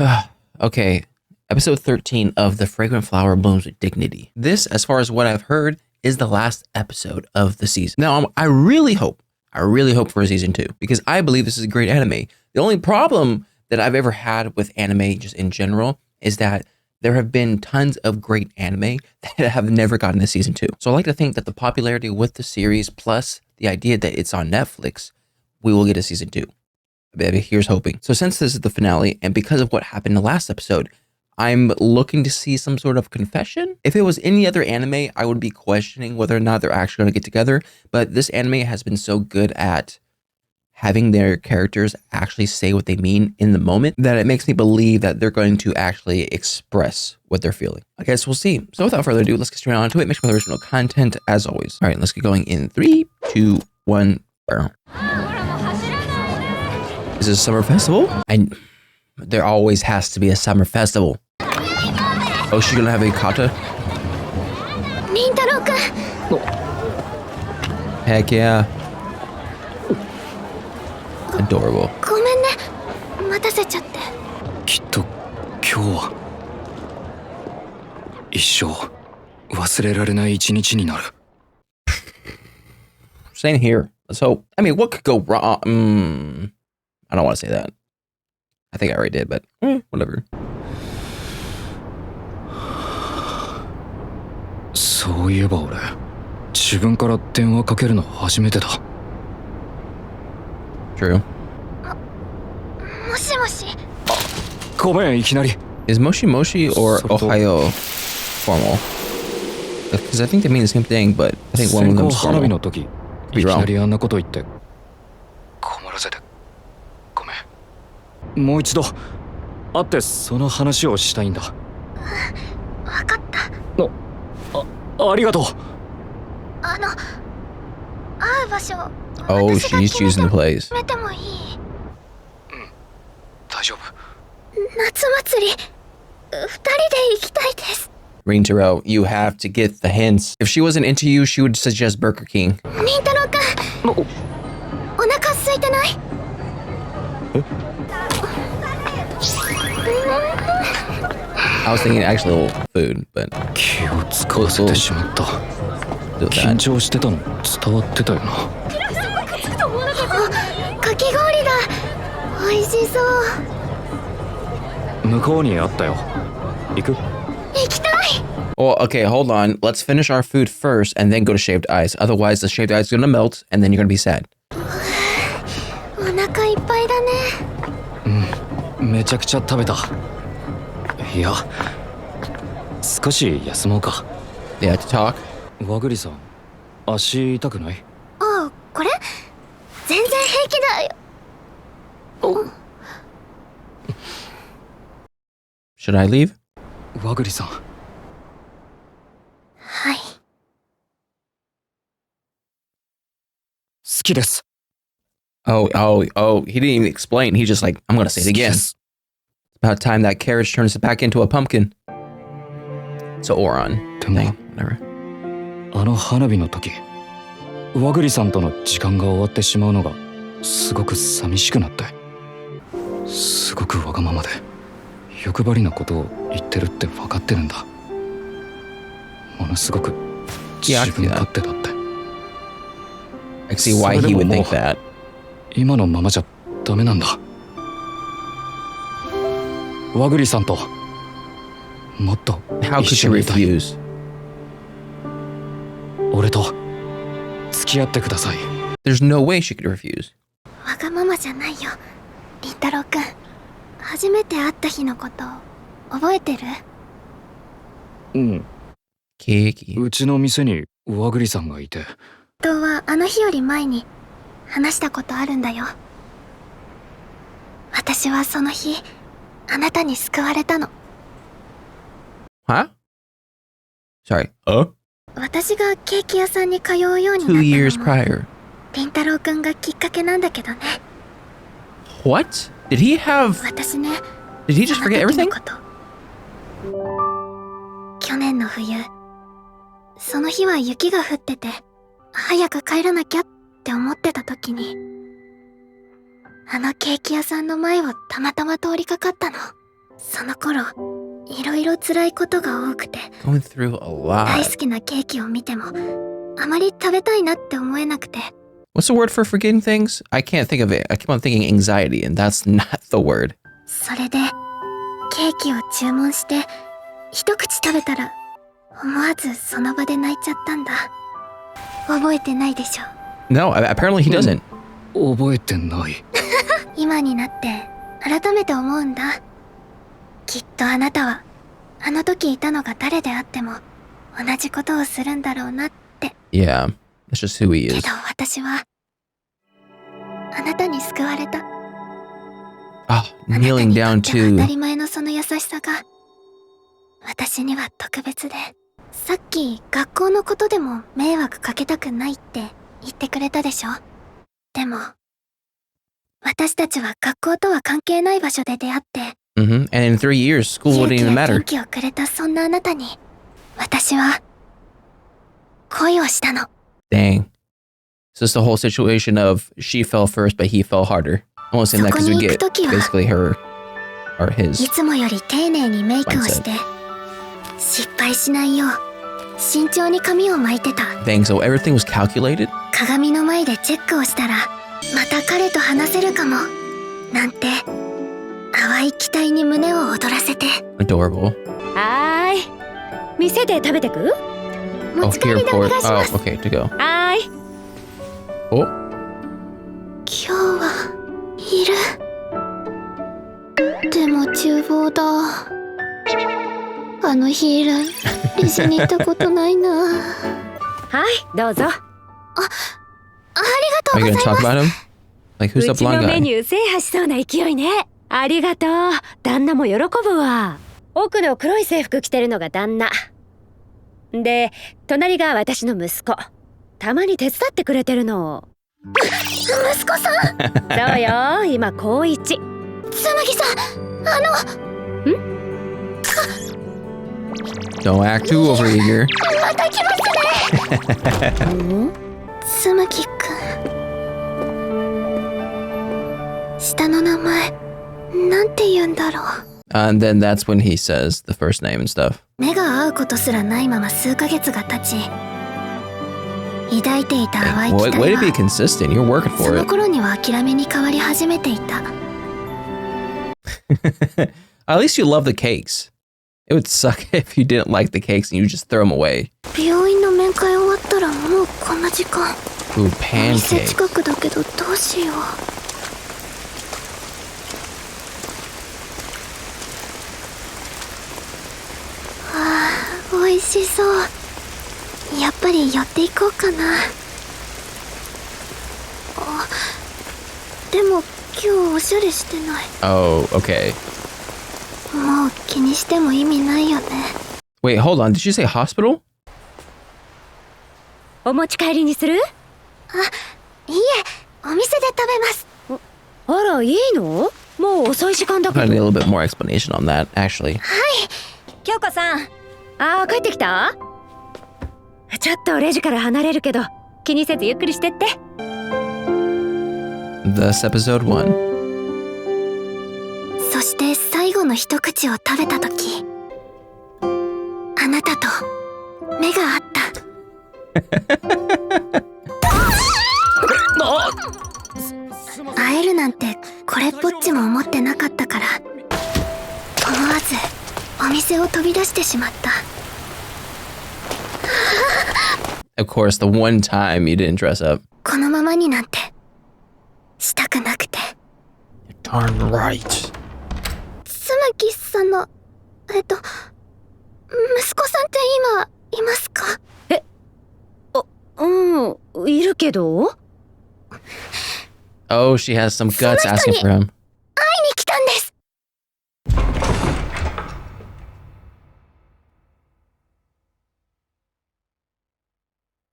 Okay, episode 13 of The Fragrant Flower Blooms with Dignity. This, as far as what I've heard, is the last episode of the season. Now, I really hope for a season 2 because I believe this is a great anime. The only problem that I've ever had with anime just in general is that there have been tons of great anime that have never gotten a season 2. So I like to think that the popularity with the series plus the idea that it's on Netflix, we will get a season 2. Baby, here's hoping. So since this is the finale, and because of what happened in the last episode, I'm looking to see some sort of confession. If it was any other anime, I would be questioning whether or not they're actually going to get together. But this anime has been so good at having their characters actually say what they mean in the moment that it makes me believe that they're going to actually express what they're feeling. I guess we'll see. So without further ado, let's get straight on to it. Make sure the original content as always. All right, let's get going in 3, 2, 1, burn. Is this a summer festival? There always has to be a summer festival. Oh, she's gonna have a kata? Heck yeah. Adorable. ごめんね、待たせちゃって。きっと今日は一生忘れられない一日になる。Same here. Let's hope. I mean, what could go wrong? I don't want to say that. I think I already did, but whatever. そういえば俺、自分から電話かけるの初めてだ。True. もしもし。ごめん、いきなり。Is Moshi Moshi or Ohio formal? Because I think they mean the same thing, but I think one of them's 花火の formal. 時、 Be いきな wrong. りあんなこと言って困らせてごめん。もう一度会ってその話をしたいんだ。わかった。ありがとう。会う場所。Oh, she's choosing the place. 決めてもいい？大丈夫。夏祭り、2人で行きたいです。Rintaro, you have to get the hints. If she wasn't into you, she would suggest Burger King. りんたろうくん、お腹空いてない？I was thinking actual food, but 気を使わせてしまった。緊張してたの伝わってたよな。かき氷だ。美味しそう。向こうにあったよ。行く？行きたい。 Well, okay, hold on. Let's finish our food first and then go to shaved ice. Otherwise, the shaved ice is gonna melt and then you're gonna be sad. お腹いっぱいだね。めちゃくちゃ食べた。いや、少し休もうか。Yeah, to talk. 和栗さん、足痛くない？ああ、これ？全然平気だよ。Should I leave? 和栗さん。はい。好きです。Oh, he didn't even explain. He's just like, I'm gonna say it again. It's about time that carriage turns it back into a pumpkin. It's an Oron thing, whatever. あの花火の時、和栗さんとの時間が終わってしまうのがすごく寂しくなって、すごくわがままで欲張りなことを言ってるって分かってるんだ。ものすごく自分勝手だって。I see why he would think that. 今のままじゃダメなんだ。和栗さんともっと How could she refuse? 俺と付き合ってください。 There's no way she could refuse. わがままじゃないよ、りんたろうくん。初めて会った日のこと覚えてる？うん。ケーキ。うちの店に和栗さんがいて。人はあの日より前に話したことあるんだよ。私はその日、あなたに救われたの。Huh? Sorry. 私がケーキ屋さんに通うようになった 2の years も prior. りんたろうくんがきっかけなんだけどね。 What? Did he have... 私ね、 Did he just その forget 時の everything? こと。去年の冬、その日は雪が降ってて、早く帰らなきゃって思ってた時に、あのケーキ屋さんの前をたまたま通りかかったの。その頃いろいろ辛いことが多くて Going through a 大 lot. 好きなケーキを見てもあまり食べたいなって思えなくて What's the word for forgetting things? I can't think of it. I keep on thinking anxiety, and that's not the word. それでケーキを注文して一口食べたら思わずその場で泣いちゃったんだ。覚えてないでしょ。 No, apparently he doesn't. 覚えてない。今になって改めて思うんだ。きっとあなたはあの時いたのが誰であっても同じことをするんだろうなって。 Yeah, that's just who he け is. ど私はあなたに救われた。 Oh, あなた kneeling にと down って当た to... り前のその優しさが私には特別で、さっき学校のことでも迷惑かけたくないって言ってくれたでしょ。でも私たちは学校とは関係ない場所で出会って、 And in 3 years, school 勇 wouldn't 気 even や matter. 元気をくれたそんなあなたに私は恋をしたの。 Dang. So it's the whole situation of she fell first, but he fell harder. I'm only saying that because we get basically her or い his. つもより丁寧にメイクをして失敗しないよう慎重に髪を巻いてた。 Dang, so everything was calculated? 鏡の前でチェックをしたらまた彼と話せるかもなんて淡い期待に胸を躍らせて。 Adorable. はーい。店で食べてく？持 Oh, ち帰 here りでお for 願 it. いしま Oh, す。 okay, to go. はーい。 Oh, 今日はいる。でも厨房だ。あの日以来レジに行ったことないな。はい、どうぞ。あり are が you とう gonna ござい talk ます。 about him? Like, who's う the ちの blonde メ guy? ニュー制覇しそうな勢いね。ありがとう。旦那も喜ぶわ。奥の黒い制服着てるのが旦那。で、隣が私の息子。たまに手伝ってくれてるの。息子さん。そうよ、今高一。つむぎさん、Don't act too overeager. また来ますね。つむぎくん。下の名前なんて言うんだろう。 And then that's when he says the first name and stuff. 目が合うことすらないまま数ヶ月が経ち、抱いていた淡い Way, 期 way 待 to be は consistent. You're working そ for の it. 頃には諦めに変わり始めていた。 At least you love the cakes. It would suck if you didn't like the cakes and you just throw them away. 病院の面会終わったらもうこんな時間。 Ooh, お店 pancakes. 近くだけどどうしよう。美味しそう。やっぱり寄っていこうかな。でも今日おしゃれしてない。 Oh, okay. もう気にしても意味ないよね。 Wait, hold on. Did you say hospital? お持ち帰りにする？いいえ、お店で食べます。あら、いいの？もう遅い時間だけ I need a ど。 little bit more explanation on that, actually. 京子さん。あー、帰ってきた？ちょっとレジから離れるけど、気にせずゆっくりしてって。Thus, episode 1. そして最後の一口を食べたとき、あなたと目が合った。会えるなんてこれっぽっちも思ってなかったから、思わずお店を飛び出してしまった。 Of course, the one time you didn't dress up. このままになんてしたくなくて。 Darn right. つむぎさんの息子さんって今いますか？うん、いるけど。 Oh, she has some guts asking for him. に来たんです。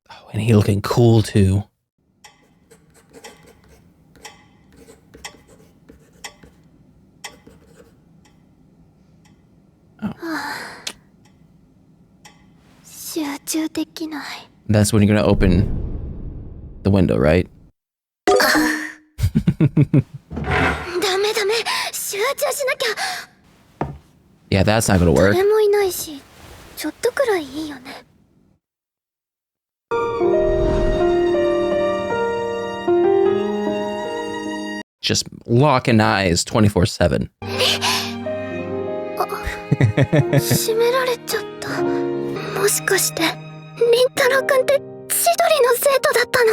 Oh, and he looking cool too. Oh. 集中できない。 That's when you're gonna open the window, right? ダメダメ、集中しなきゃ。Yeah, that's not gonna work. 誰もいないし、ちょっとくらいいいよね。Just locking eyes 24/7. 閉められちゃった。もしかして、凛太郎くんって千鳥の生徒だったの？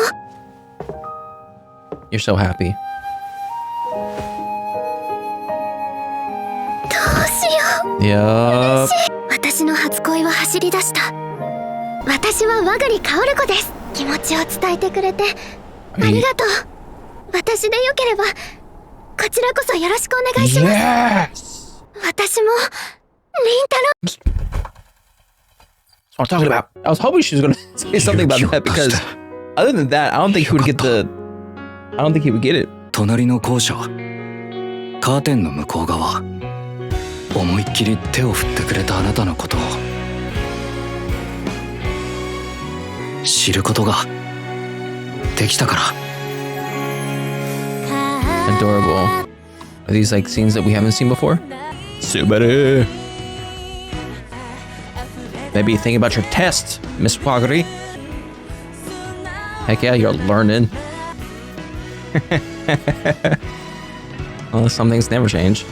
You're so happy. どうしよう。Yup. 私の初恋は走り出した。私は和栗薫子です。気持ちを伝えてくれてありがとう。私でよければこちらこそよろしくお願いします。私も凛太郎。That's what I'm talking about. I was hoping she was gonna say something about that because other than that, I don't think he would get the. I don't think he would get it. 隣の校舎、カーテンの向こう側、思いっきり手を振ってくれたあなたのことを知ることができたから。 Adorable. Are these like scenes that we haven't seen before? Subari. Maybe think about your test, Miss Wagari. Heck yeah, you're learning. Well, some things never change.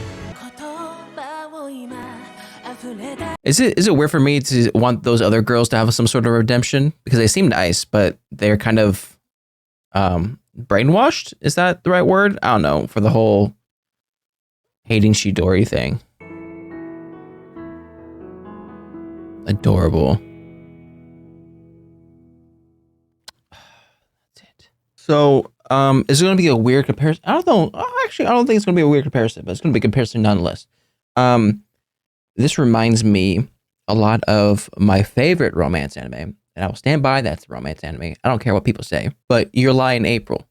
Is it weird for me to want those other girls to have some sort of redemption? Because they seem nice, but they're kind of brainwashed? Is that the right word? I don't know, for the whole hating Chidori thing. Adorable. That's it. So, is it going to be a weird comparison? I don't know. Actually, I don't think it's going to be a weird comparison, but it's going to be a comparison nonetheless. This reminds me a lot of my favorite romance anime, and I will stand by that's romance anime. I don't care what people say, but Your Lie in April.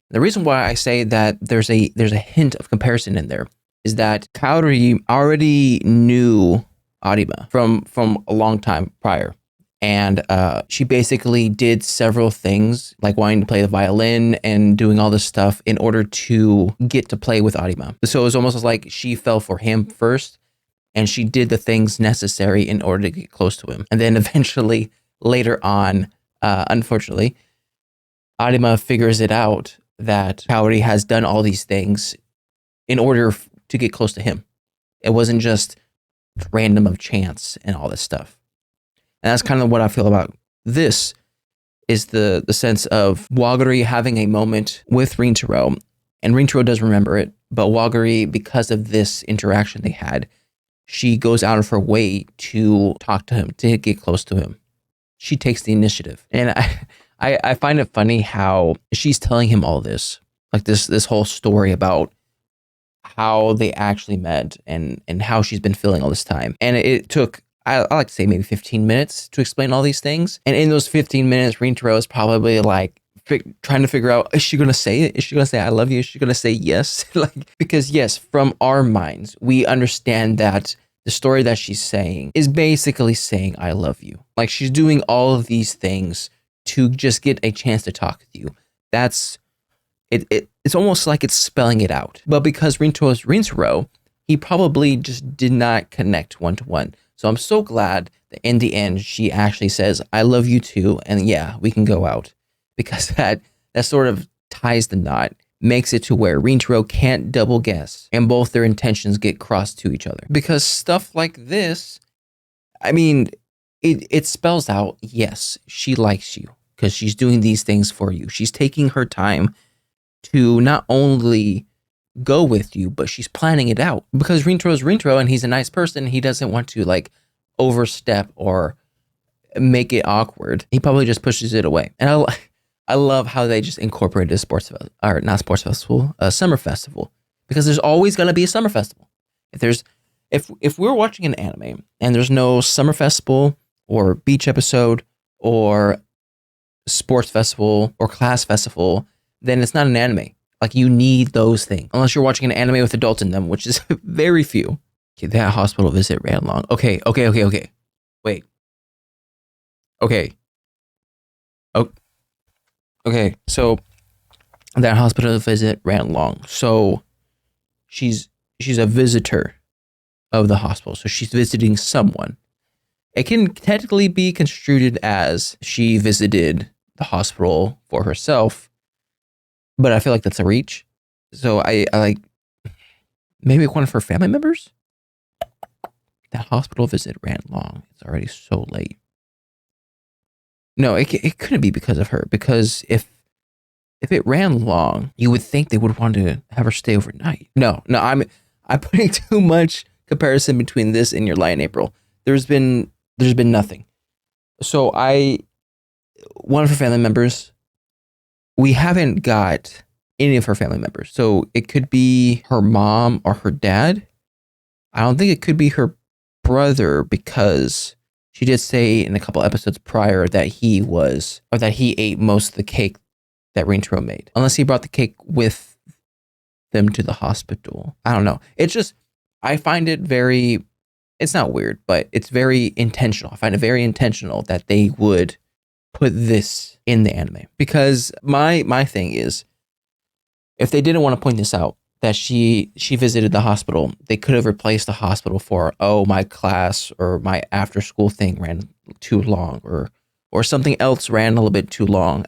The reason why I say that there's a hint of comparison in there is that Kaori already knew Arima from a long time prior. And she basically did several things, like wanting to play the violin and doing all this stuff in order to get to play with Arima. So it was almost like she fell for him first, and she did the things necessary in order to get close to him. And then eventually, later on, unfortunately, Arima figures it out that Kaori has done all these things in order to get close to him. It wasn't just random of chance and all this stuff. And that's kind of what I feel about this, is the sense of Wagari having a moment with Rintaro, and Rintaro does remember it, but Wagari, because of this interaction they had, she goes out of her way to talk to him, to get close to him. She takes the initiative. And I find it funny how she's telling him all this, like this whole story about how they actually met and how she's been feeling all this time. And it took, I like to say, maybe 15 minutes to explain all these things. And in those 15 minutes, Rintaro is probably like trying to figure out, is she going to say it? Is she going to say, I love you? Is she going to say yes? Because yes, from our minds, we understand that the story that she's saying is basically saying, I love you. Like, she's doing all of these things to just get a chance to talk with you. That's it. It's almost like it's spelling it out. But because Rintaro is Rintaro, he probably just did not connect one-to-one. So I'm so glad that in the end, she actually says, I love you too. And yeah, we can go out. Because that sort of ties the knot, makes it to where Rintaro can't double guess, and both their intentions get crossed to each other. Because stuff like this, I mean, it spells out, yes, she likes you because she's doing these things for you. She's taking her time to not only go with you, but she's planning it out. Because Rintaro's Rintaro and he's a nice person, he doesn't want to like overstep or make it awkward. He probably just pushes it away. And I love how they just incorporated a summer festival, because there's always going to be a summer festival. If we're watching an anime and there's no summer festival or beach episode or sports festival or class festival, then it's not an anime. Like, you need those things, unless you're watching an anime with adults in them, which is very few. Okay, that hospital visit ran long. Okay. Wait. Okay. Okay, so that hospital visit ran long. So she's a visitor of the hospital. So she's visiting someone. It can technically be construed as she visited the hospital for herself, but I feel like that's a reach. So I like maybe one of her family members. That hospital visit ran long. It's already so late. No, it couldn't be because of her. Because if it ran long, you would think they would want to have her stay overnight. No, I'm putting too much comparison between this and Your Lie in April. There's been nothing. So one of her family members, we haven't got any of her family members. So it could be her mom or her dad. I don't think it could be her brother because she did say in a couple episodes prior that he ate most of the cake that Rintaro made. Unless he brought the cake with them to the hospital. I don't know. It's just, I find it very, it's not weird, but it's very intentional. I find it very intentional that they would put this in the anime. Because my thing is, if they didn't want to point this out, that she visited the hospital, they could have replaced the hospital for, oh, my class or my after school thing ran too long, or something else ran a little bit too long,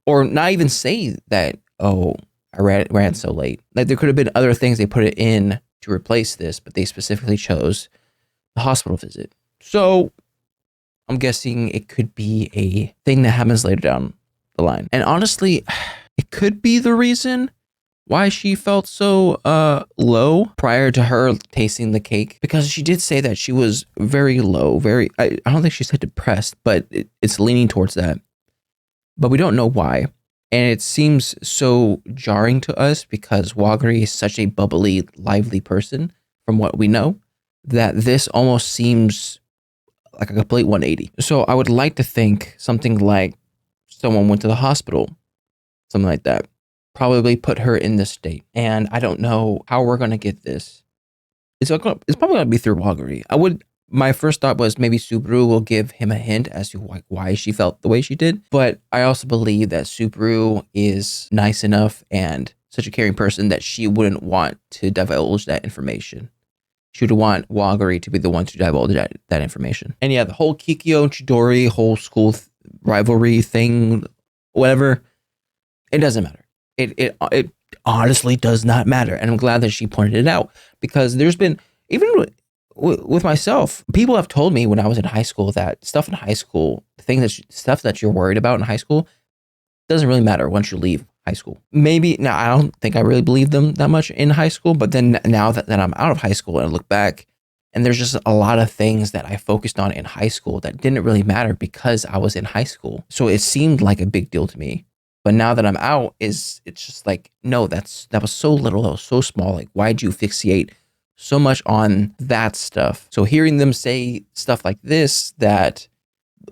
or not even say that, oh, I ran so late. Like there could have been other things they put it in to replace this, but they specifically chose the hospital visit. So I'm guessing it could be a thing that happens later down the line. And honestly, it could be the reason why she felt so low prior to her tasting the cake, because she did say that she was very low, I don't think she said depressed, but it's leaning towards that. But we don't know why. And it seems so jarring to us because Wagari is such a bubbly, lively person from what we know, that this almost seems like a complete 180. So I would like to think something like someone went to the hospital, something like that. Probably put her in this state. And I don't know how we're going to get this. It's probably going to be through Wagari. My first thought was maybe Subaru will give him a hint as to why she felt the way she did. But I also believe that Subaru is nice enough and such a caring person that she wouldn't want to divulge that information. She would want Wagari to be the one to divulge that information. And yeah, the whole Kikyo and Chidori, whole school rivalry thing, whatever, it doesn't matter. It honestly does not matter. And I'm glad that she pointed it out, because there's been, even with myself, people have told me when I was in high school that stuff in high school, stuff that you're worried about in high school doesn't really matter once you leave high school. Maybe, now I don't think I really believed them that much in high school, but then now that I'm out of high school and I look back, and there's just a lot of things that I focused on in high school that didn't really matter because I was in high school. So it seemed like a big deal to me. But now that I'm out, it's just like, no, that was so little, that was so small. Like, why'd you fixate so much on that stuff? So hearing them say stuff like this, that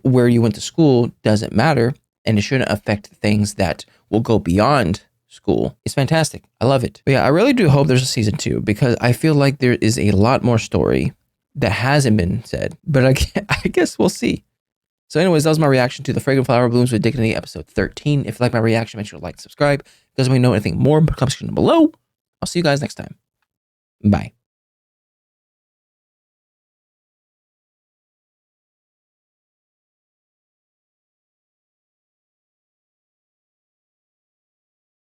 where you went to school doesn't matter and it shouldn't affect things that will go beyond school, it's fantastic. I love it. But yeah, I really do hope there's a season 2, because I feel like there is a lot more story that hasn't been said. But I guess we'll see. So anyways, that was my reaction to the Fragrant Flower Blooms with Dignity, episode 13. If you like my reaction, make sure to like, subscribe. If you guys want to know anything more, comment section below. I'll see you guys next time. Bye.